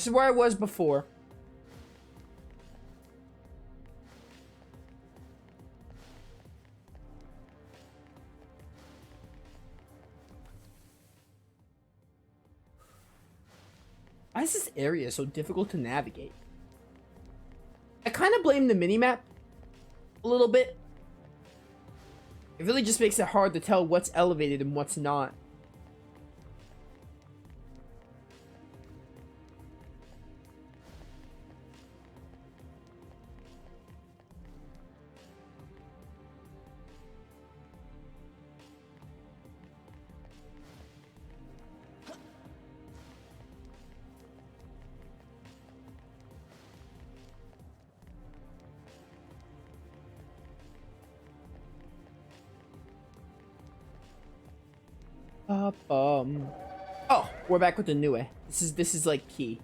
This is where I was before. Why is this area so difficult to navigate? I kind of blame the minimap a little bit. It really just makes it hard to tell what's elevated and what's not. Oh, we're back with the new. This is like key.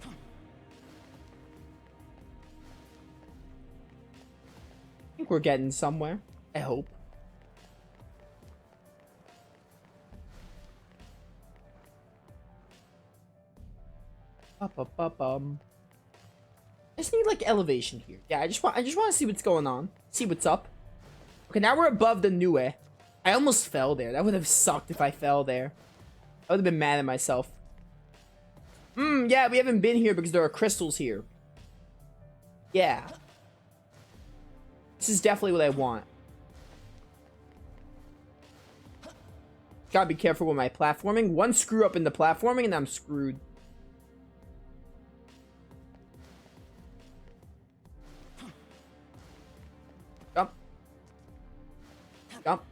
I think we're getting somewhere. I hope. I just need like elevation here. Yeah, I just want to see what's going on. See what's up. Okay, now we're above the Nue. I almost fell there. That would have sucked if I fell there. I would have been mad at myself. Yeah, we haven't been here because there are crystals here. Yeah. This is definitely what I want. Gotta be careful with my platforming. One screw up in the platforming and I'm screwed. Jump.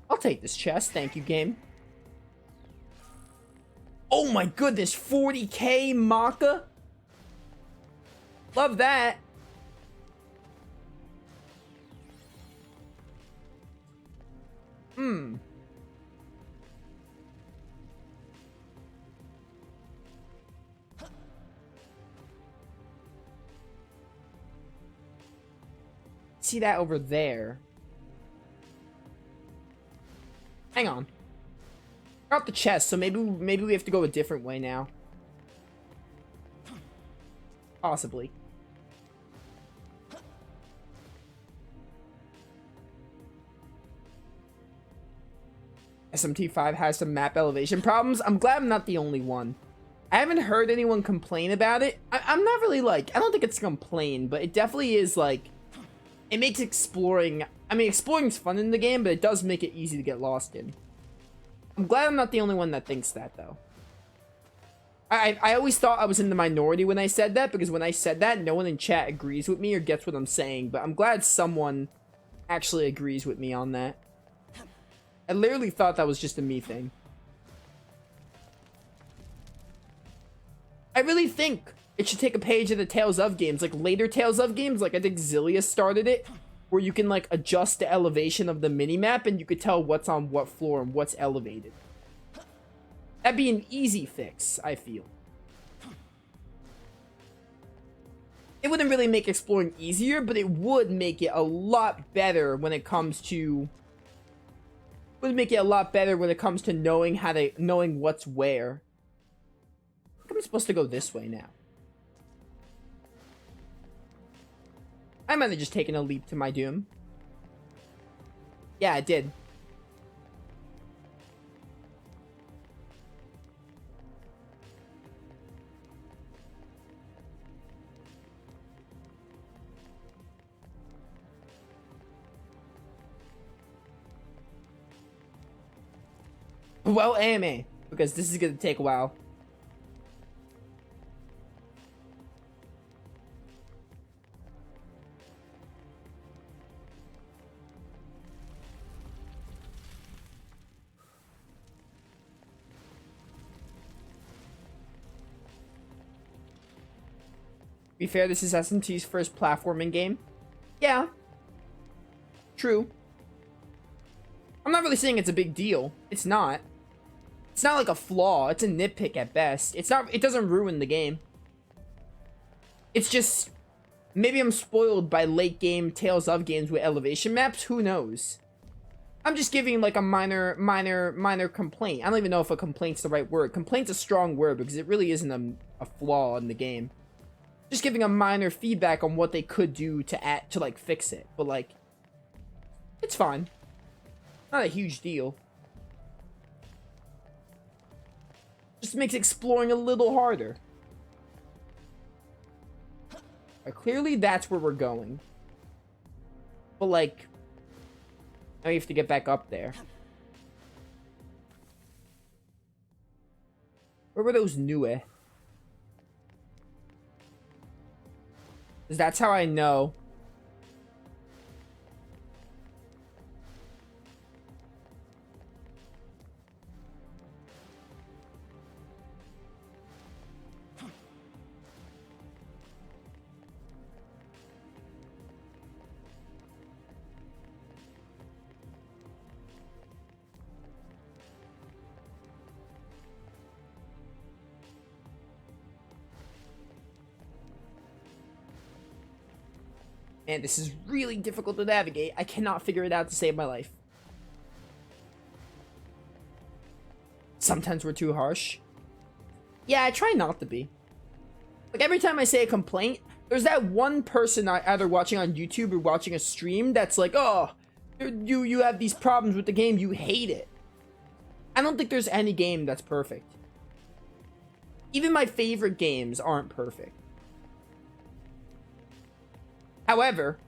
I'll take this chest. Thank you, game. Oh my goodness. 40k Maka. Love that. See that over there. Hang on. Got the chest, so maybe we have to go a different way now. Possibly. SMT5 has some map elevation problems. I'm glad I'm not the only one. I haven't heard anyone complain about it. I'm not really like, I don't think it's a complaint, but it definitely is like, it makes exploring, I mean, exploring's fun in the game, but it does make it easy to get lost in. I'm glad I'm not the only one that thinks that, though. I always thought I was in the minority when I said that, because when I said that, no one in chat agrees with me or gets what I'm saying, but I'm glad someone actually agrees with me on that. I literally thought that was just a me thing. I really think it should take a page of the Tales of games, like later Tales of games, like I think Zillia started it, where you can like adjust the elevation of the minimap and you could tell what's on what floor and what's elevated. That'd be an easy fix, I feel. It wouldn't really make exploring easier, but it would make it a lot better when it comes to... Would make it a lot better when it comes to knowing what's where. I think I'm supposed to go this way now. I might have just taken a leap to my doom. Yeah, I did. Well, anime, because this is gonna take a while. Be fair, this is SMT's first platforming game. Yeah. True. I'm not really saying it's a big deal. It's not. It's not like a flaw. It's a nitpick at best. It's not. It doesn't ruin the game. It's just Maybe I'm spoiled by late game Tales of games with elevation maps. Who knows? I'm just giving like a minor complaint. I don't even know if a complaint's the right word. Complaint's a strong word because it really isn't a flaw in the game. Just giving a minor feedback on what they could do to add to like fix it. But like, it's fine. Not a huge deal. Just makes exploring a little harder. Clearly that's where we're going. But like, now you have to get back up there. Where were those Nue? Because that's how I know. Man, this is really difficult to navigate. I cannot figure it out to save my life. Sometimes we're too harsh. Yeah, I try not to be. Like, every time I say a complaint, there's that one person either watching on YouTube or watching a stream that's like, oh, you have these problems with the game, you hate it. I don't think there's any game that's perfect. Even my favorite games aren't perfect. However,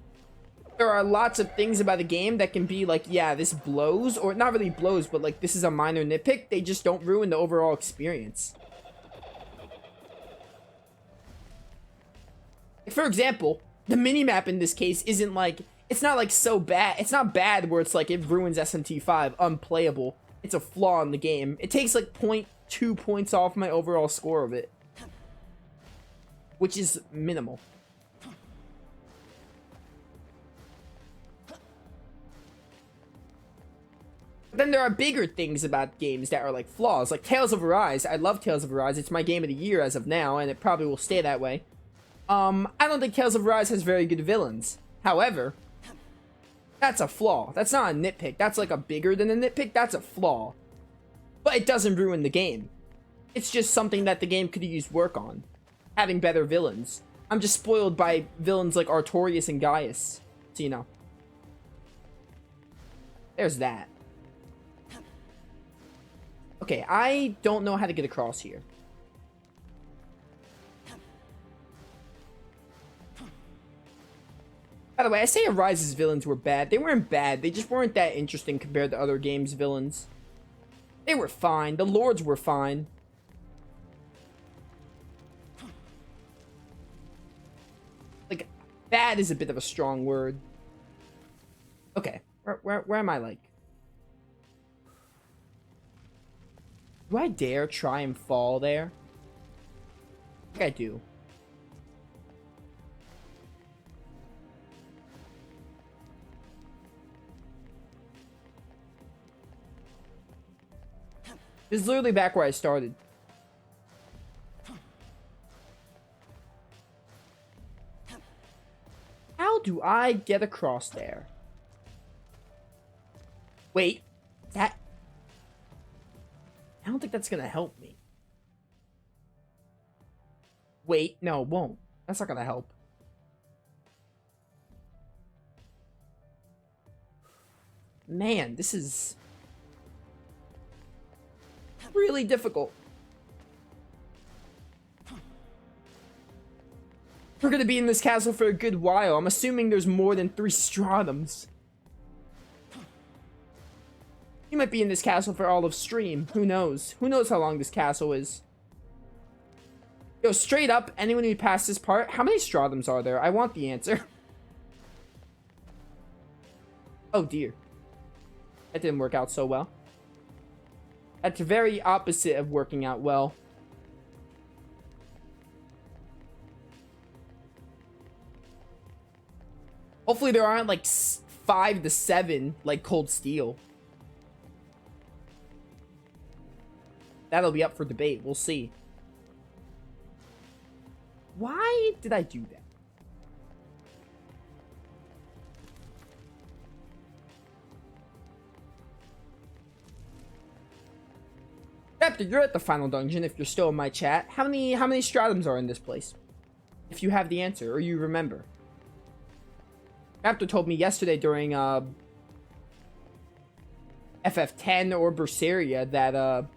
there are lots of things about a game that can be like, yeah, this blows, or not really blows, but like, this is a minor nitpick. They just don't ruin the overall experience. For example, the minimap in this case isn't like, it's not like so bad. It's not bad where it's like, it ruins SMT5, unplayable. It's a flaw in the game. It takes like 0.2 points off my overall score of it, which is minimal. But then there are bigger things about games that are like flaws, like Tales of Arise. I love Tales of Arise. It's my game of the year as of now, and it probably will stay that way. I don't think Tales of Arise has very good villains. However, that's a flaw. That's not a nitpick. That's like a bigger than a nitpick. That's a flaw. But it doesn't ruin the game. It's just something that the game could use work on. Having better villains. I'm just spoiled by villains like Artorias and Gaius. So, you know. There's that. Okay, I don't know how to get across here. By the way, I say Arise's villains were bad. They weren't bad. They just weren't that interesting compared to other games' villains. They were fine. The Lords were fine. Like, bad is a bit of a strong word. Okay, where am I, like? Do I dare try and fall there? I think I do. This is literally back where I started. How do I get across there? Wait, that... I don't think that's gonna help me. Wait, no, it won't. That's not gonna help. Man, this is really difficult. We're gonna be in this castle for a good while. I'm assuming there's more than 3 Stratums. You might be in this castle for all of stream. Who knows? Who knows how long this castle is? Yo, straight up, anyone who passed this part, how many Stratums are there? I want the answer. Oh dear. That didn't work out so well. That's very opposite of working out well. Hopefully there aren't like 5 to 7 like Cold Steel. That'll be up for debate. We'll see. Why did I do that? Chapter, you're at the final dungeon if you're still in my chat. How many stratums are in this place? If you have the answer or you remember. Chapter told me yesterday during FF10 or Berseria that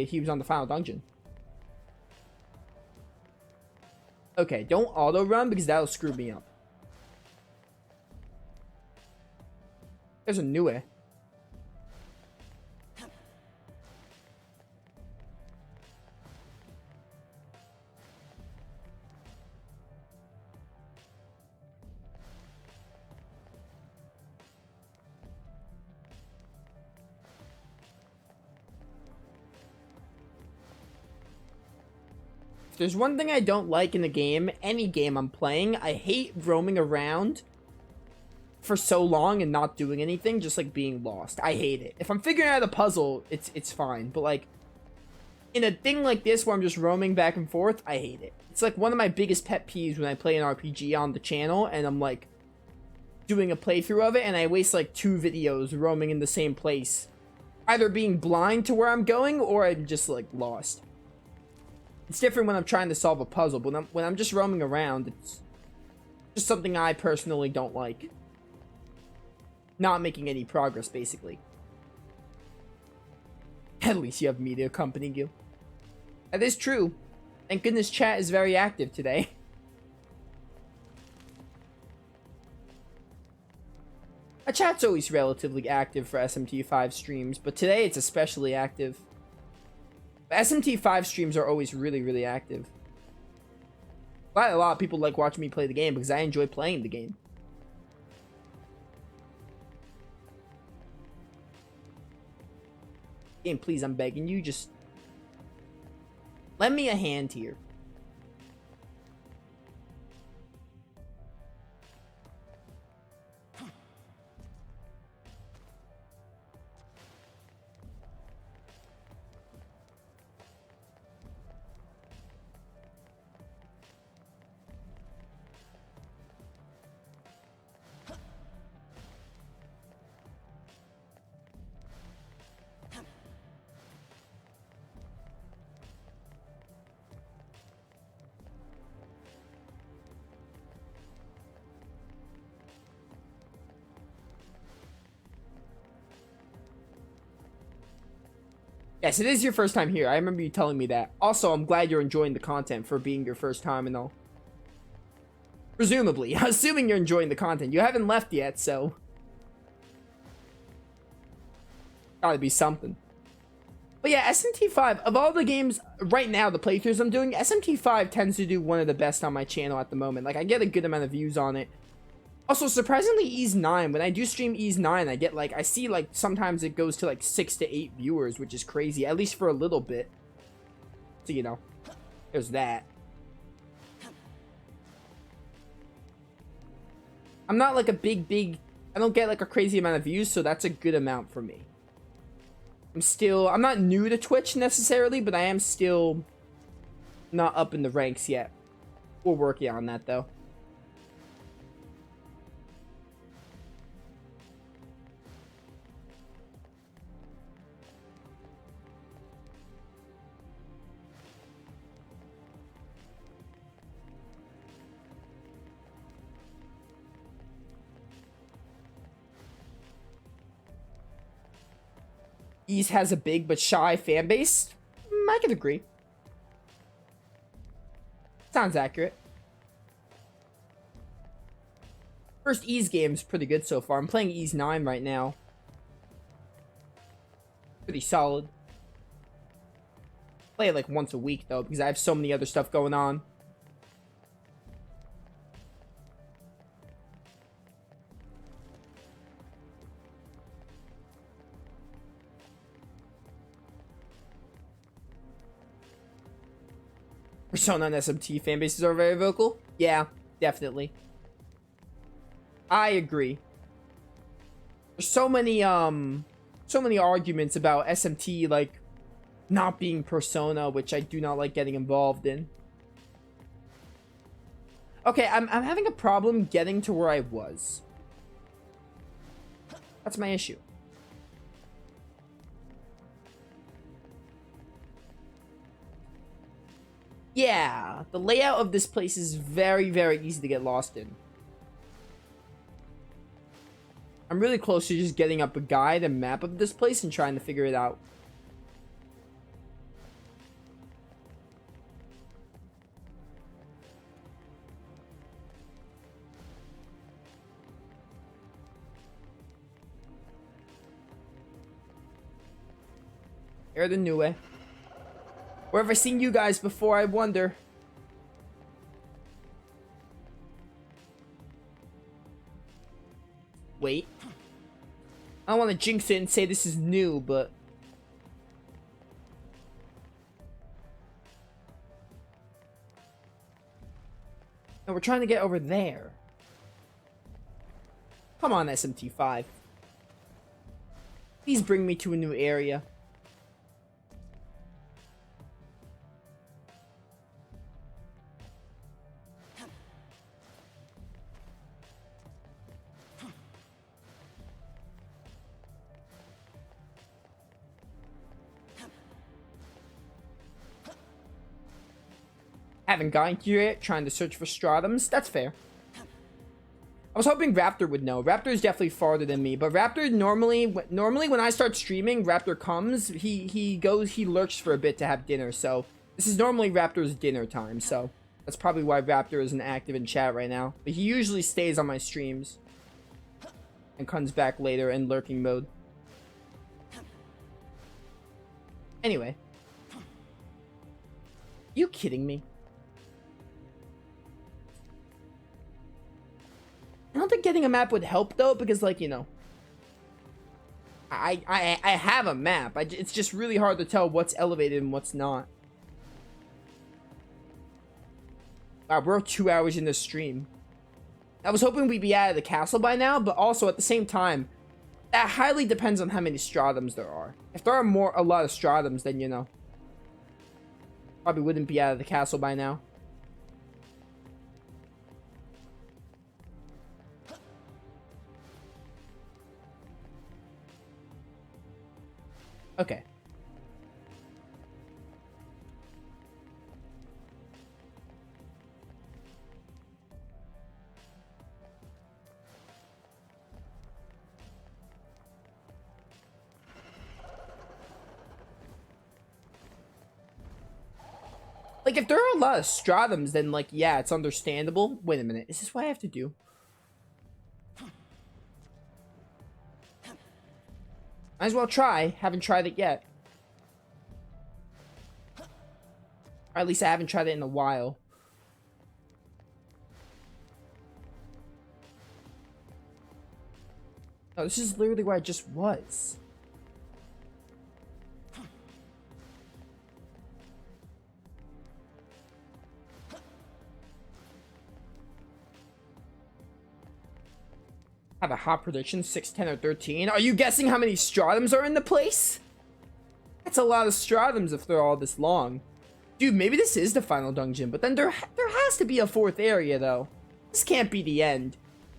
he was on the final dungeon. Okay, don't auto run because that'll screw me up. There's a new way. If there's one thing I don't like in the game, any game I'm playing, I hate roaming around for so long and not doing anything, just like being lost. I hate it. If I'm figuring out a puzzle, it's fine. But like, in a thing like this where I'm just roaming back and forth, I hate it. It's like one of my biggest pet peeves when I play an RPG on the channel and I'm like doing a playthrough of it and I waste like 2 videos roaming in the same place. Either being blind to where I'm going or I'm just like lost. It's different when I'm trying to solve a puzzle, but when I'm just roaming around, it's just something I personally don't like. Not making any progress, basically. At least you have me to accompany you. That is true. Thank goodness chat is very active today. My chat's always relatively active for SMT5 streams, but today it's especially active. SMT5 streams are always really, really active. Glad a lot of people like watching me play the game because I enjoy playing the game. Game, please, I'm begging you, just lend me a hand here. Yes, it is your first time here. I remember you telling me that. Also, I'm glad you're enjoying the content for being your first time and all. Presumably. Assuming you're enjoying the content. You haven't left yet, so... gotta be something. But yeah, SMT5, of all the games right now, the playthroughs I'm doing, SMT5 tends to do one of the best on my channel at the moment. Like, I get a good amount of views on it. Also, surprisingly, Ease 9, when I do stream Ease 9, I get, like, I see, like, sometimes it goes to, like, 6 to 8 viewers, which is crazy, at least for a little bit. So, you know, there's that. I'm not, like, a big, I don't get, like, a crazy amount of views, so that's a good amount for me. I'm not new to Twitch, necessarily, but I am still not up in the ranks yet. We're working on that, though. Ease has a big but shy fan base. I could agree. Sounds accurate. First Ease game's pretty good so far. I'm playing Ease 9 right now. Pretty solid. Play it like once a week though, because I have so many other stuff going on. Persona and SMT fan bases are very vocal. Yeah, definitely. I agree. There's so many arguments about SMT like not being Persona, which I do not like getting involved in. Okay, I'm having a problem getting to where I was. That's my issue. Yeah, the layout of this place is very, very easy to get lost in. I'm really close to just getting up a guide and map of this place and trying to figure it out. Air the new way. Where have I seen you guys before, I wonder? Wait. I don't want to jinx it and say this is new, but... No, we're trying to get over there. Come on, SMT5. Please bring me to a new area. Haven't gotten here yet, trying to search for stratums. That's fair. I was hoping Raptor would know. Raptor is definitely farther than me, but Raptor normally when I start streaming, Raptor comes, he lurks for a bit to have dinner, so this is normally Raptor's dinner time, so that's probably why Raptor isn't active in chat right now. But he usually stays on my streams and comes back later in lurking mode. Anyway. You kidding me? I don't think getting a map would help though, because like, you know, I have a map. It's just really hard to tell what's elevated and what's not. Wow, we're 2 hours in this stream. I was hoping we'd be out of the castle by now, but also at the same time, that highly depends on how many stratums there are. If there are a lot of stratums, then you know, probably wouldn't be out of the castle by now. Okay. Like, if there are a lot of stratums, then, like, yeah, it's understandable. Wait a minute. Is this what I have to do? Might as well try. Haven't tried it yet. Or at least I haven't tried it in a while. Oh, this is literally where I just was. Have a hot prediction, 6, 10, or 13. Are you guessing how many stratums are in the place? That's a lot of stratums if they're all this long. Dude, maybe this is the final dungeon, but then there has to be a fourth area, though. This can't be the end.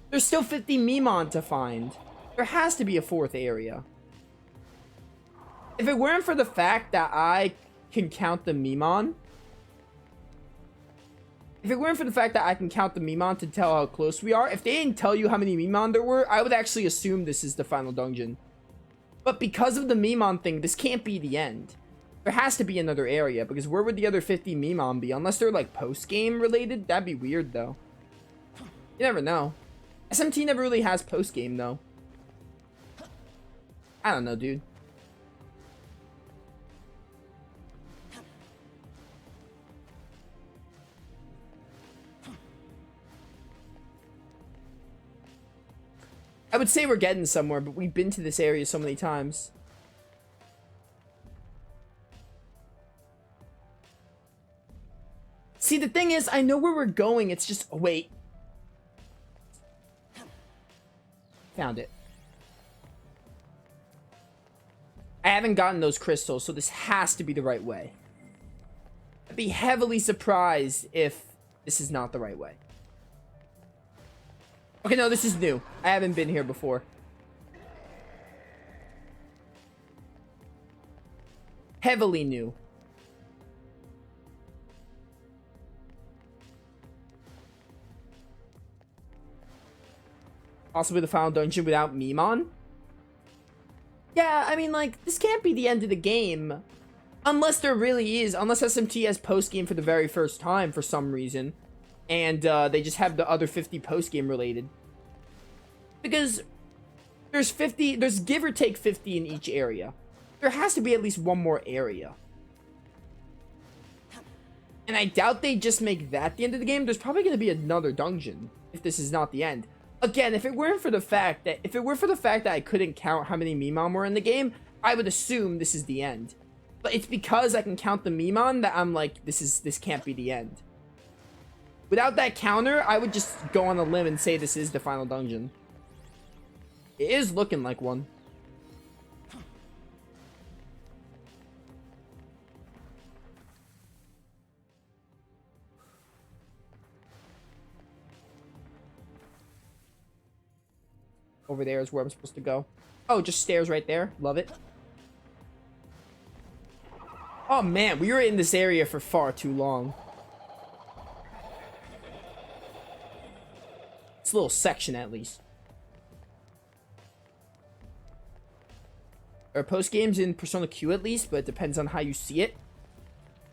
There's still 50 Memon to find. There has to be a fourth area. If it weren't for the fact that I can count the Memon... If it weren't for the fact that I can count the Memon to tell how close we are, if they didn't tell you how many Memon there were, I would actually assume this is the final dungeon. But because of the Memon thing, this can't be the end. There has to be another area, because where would the other 50 Memon be? Unless they're like post-game related? That'd be weird though. You never know. SMT never really has post-game though. I don't know, dude. I would say we're getting somewhere, but we've been to this area so many times. See, the thing is, I know where we're going. It's just... Oh, wait. Found it. I haven't gotten those crystals, so this has to be the right way. I'd be heavily surprised if this is not the right way. Okay, no, this is new. I haven't been here before. Heavily new. possibly the final dungeon without Mimon. Yeah, I mean, like, this can't be the end of the game. Unless there really is, unless SMT has post-game for the very first time for some reason. And they just have the other 50 post-game related. Because there's give or take 50 in each area. There has to be at least one more area. And I doubt they just make that the end of the game. There's probably going to be another dungeon if this is not the end. Again, if it weren't for the fact that I couldn't count how many Mimon were in the game, I would assume this is the end. But it's because I can count the Mimon that I'm like, this can't be the end. Without that counter, I would just go on a limb and say this is the final dungeon. It is looking like one. Over there is where I'm supposed to go. Oh, just stairs right there. Love it. Oh man, we were in this area for far too long. It's a little section at least. There are post games in Persona Q at least, but it depends on how you see it.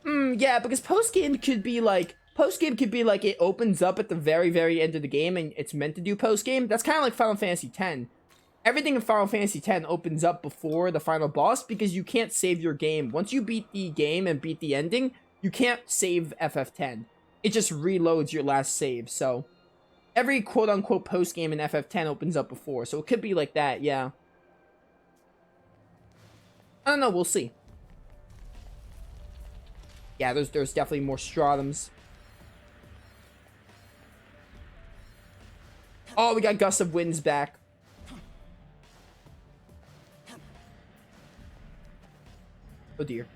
Yeah, because post game could be like it opens up at the very, very end of the game and it's meant to do post game. That's kind of like Final Fantasy X. Everything in Final Fantasy X opens up before the final boss because you can't save your game. Once you beat the game and beat the ending, you can't save FF10. It just reloads your last save. So every quote-unquote post-game in FF10 opens up before. So it could be like that, yeah. I don't know, we'll see. Yeah, there's definitely more stratums. Oh, we got Gust of Winds back. Oh dear.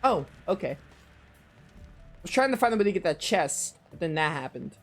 Oh, okay. I was trying to find a way to get that chest, but then that happened.